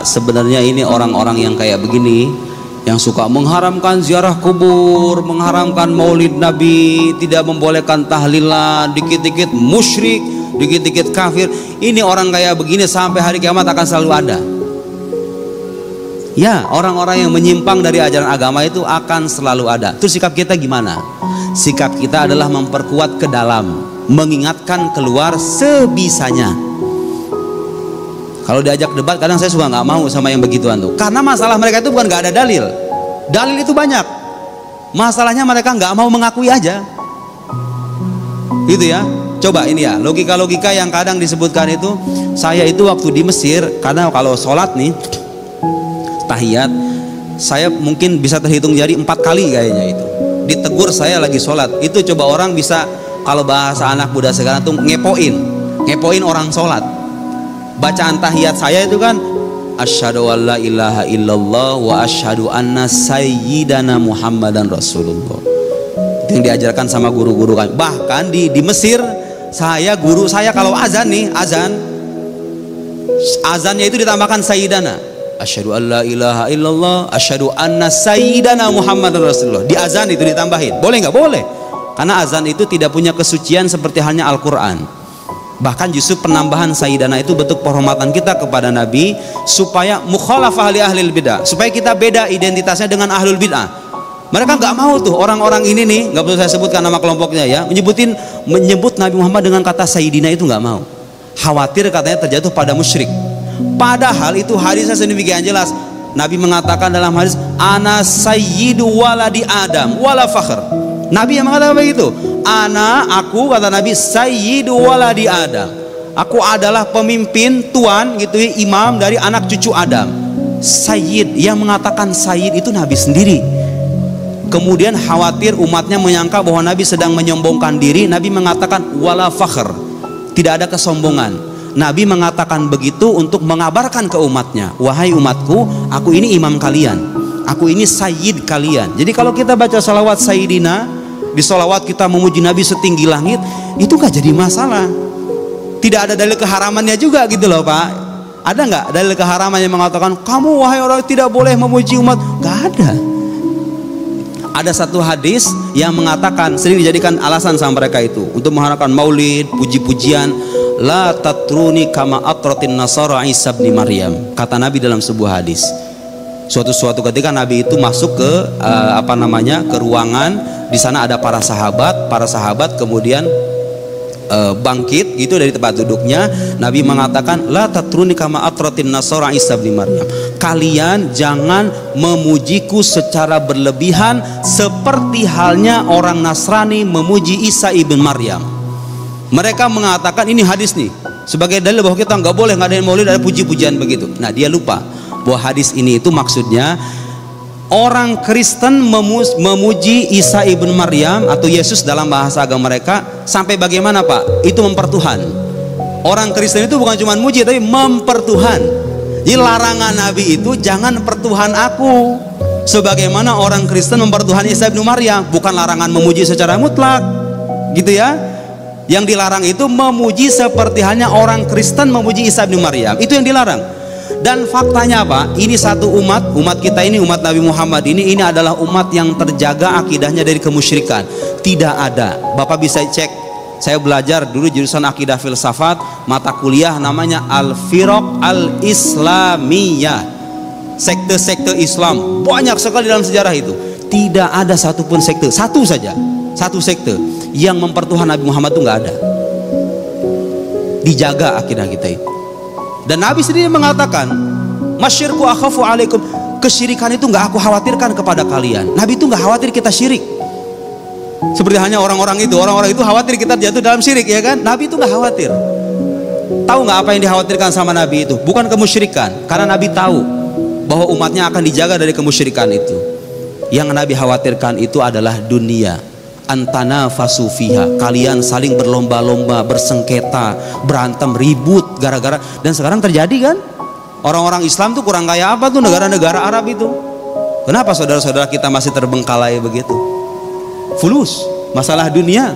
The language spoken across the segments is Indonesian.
Sebenarnya ini orang-orang yang kayak begini, yang suka mengharamkan ziarah kubur, mengharamkan maulid Nabi, tidak membolehkan tahlilan, dikit-dikit musyrik, dikit-dikit kafir. Ini orang kayak begini sampai hari kiamat akan selalu ada. Ya, orang-orang yang menyimpang dari ajaran agama itu akan selalu ada. Terus sikap kita gimana? Sikap kita adalah memperkuat ke dalam, mengingatkan keluar sebisanya. Kalau diajak debat kadang saya suka nggak mau sama yang begituan tuh, karena masalah mereka itu bukan nggak ada dalil. Dalil itu banyak, masalahnya mereka nggak mau mengakui aja, gitu ya. Coba ini ya, logika-logika yang kadang disebutkan itu. Saya itu waktu di Mesir, karena kalau sholat nih tahiyat, saya mungkin bisa terhitung jari 4 kali kayaknya itu ditegur saya lagi sholat. Itu coba orang bisa, kalau bahasa anak muda sekarang tuh ngepoin orang sholat. Bacaan tahiyat saya itu kan asyhadu alla ilaha illallah wa asyhadu anna sayyidana Muhammadan Rasulullah. Itu yang diajarkan sama guru-guru kami. Bahkan di Mesir, guru saya kalau azan nih, azannya itu ditambahkan sayyidana. Asyhadu alla ilaha illallah, asyhadu anna sayyidana Muhammadan Rasulullah. Di azan itu ditambahin. Boleh nggak? Boleh. Karena azan itu tidak punya kesucian seperti halnya Al-Qur'an. Bahkan justru penambahan sayyidana itu bentuk penghormatan kita kepada Nabi, supaya mukhalafah li ahlil bid'ah, supaya kita beda identitasnya dengan ahlul bid'ah. Mereka nggak mau tuh orang-orang ini nih, nggak perlu saya sebutkan nama kelompoknya ya, menyebut Nabi Muhammad dengan kata sayyidina, itu nggak mau. Khawatir katanya terjatuh pada musyrik. Padahal itu hadisnya sedemikian jelas. Nabi mengatakan dalam hadis, ana sayyidu waladi Adam wala fakhr. Nabi yang mengatakan begitu. Aku kata Nabi, sayyidu waladi Adam. Aku adalah pemimpin, tuan gitu ya, imam dari anak cucu Adam. Sayyid, yang mengatakan sayyid itu Nabi sendiri. Kemudian khawatir umatnya menyangka bahwa Nabi sedang menyombongkan diri. Nabi mengatakan wala fakhr, tidak ada kesombongan. Nabi mengatakan begitu untuk mengabarkan ke umatnya, wahai umatku, aku ini imam kalian, aku ini sayyid kalian. Jadi kalau kita baca salawat sayyidina, di sholawat kita memuji Nabi setinggi langit, itu gak jadi masalah. Tidak ada dalil keharamannya juga gitu loh Pak. Ada nggak dalil keharaman yang mengatakan kamu wahai orang tidak boleh memuji umat? Gak ada. Ada satu hadis yang mengatakan, sering dijadikan alasan sama mereka itu untuk mengharamkan maulid, puji-pujian. La tatruni kama atratin nasara Isa bin Maryam, kata Nabi dalam sebuah hadis. Suatu ketika Nabi itu masuk ke ke ruangan. Di sana ada para sahabat kemudian bangkit gitu dari tempat duduknya. Nabi mengatakan, la tatruni kama atratin nasara Isa bin Maryam. Kalian jangan memujiku secara berlebihan seperti halnya orang Nasrani memuji Isa ibn Maryam. Mereka mengatakan ini hadis nih sebagai dalil bahwa kita nggak boleh ngadain maulid, ada puji-pujian begitu. Nah, dia lupa bahwa hadis ini itu maksudnya orang Kristen memuji Isa ibn Maryam atau Yesus dalam bahasa agama mereka sampai bagaimana Pak? Itu mempertuhan. Orang Kristen itu bukan cuma muji tapi mempertuhan. Jadi larangan Nabi itu jangan pertuhan aku, sebagaimana orang Kristen mempertuhan Isa ibn Maryam. Bukan larangan memuji secara mutlak, gitu ya. Yang dilarang itu memuji seperti halnya orang Kristen memuji Isa ibn Maryam. Itu yang dilarang. Dan faktanya apa? Ini satu umat kita ini, umat Nabi Muhammad ini adalah umat yang terjaga akidahnya dari kemusyrikan. Tidak ada. Bapak bisa cek. Saya belajar dulu jurusan akidah filsafat, mata kuliah namanya Al-Firaq Al-Islamiyah. Sekte-sekte Islam banyak sekali dalam sejarah itu. Tidak ada satupun sekte, satu saja, satu sekte yang mempertuhan Nabi Muhammad itu nggak ada. Dijaga akidah kita itu. Dan Nabi sendiri mengatakan, masyirku akhafu alaikum, kesyirikan itu nggak aku khawatirkan kepada kalian. Nabi itu nggak khawatir kita syirik. Seperti hanya orang-orang itu khawatir kita jatuh dalam syirik, ya kan? Nabi itu nggak khawatir. Tahu nggak apa yang dikhawatirkan sama Nabi itu? Bukan kemusyrikan, karena Nabi tahu bahwa umatnya akan dijaga dari kemusyrikan itu. Yang Nabi khawatirkan itu adalah dunia. Antana fasufiha, kalian saling berlomba-lomba, bersengketa, berantem, ribut gara-gara. Dan sekarang terjadi kan, orang-orang Islam tuh kurang kayak apa tuh negara-negara Arab itu. Kenapa saudara-saudara kita masih terbengkalai begitu? Fulus, masalah dunia.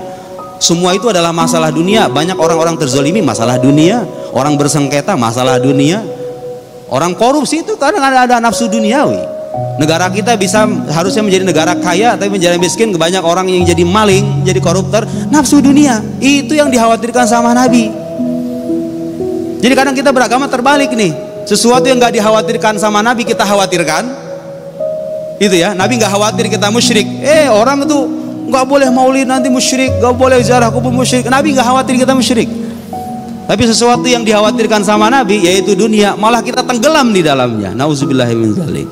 Semua itu adalah masalah dunia. Banyak orang-orang terzolimi, masalah dunia. Orang bersengketa, masalah dunia. Orang korupsi itu kadang ada nafsu duniawi. Negara kita harusnya menjadi negara kaya, tapi menjadi miskin. Banyak orang yang jadi maling, jadi koruptor, nafsu dunia. Itu yang dikhawatirkan sama Nabi. Jadi kadang kita beragama terbalik nih. Sesuatu yang nggak dikhawatirkan sama Nabi kita khawatirkan. Itu ya, Nabi nggak khawatir kita musyrik. Orang itu nggak boleh maulid nanti musyrik, nggak boleh ziarah kubur musyrik. Nabi nggak khawatir kita musyrik. Tapi sesuatu yang dikhawatirkan sama Nabi yaitu dunia, malah kita tenggelam di dalamnya. Nauzubillahi min dzalik.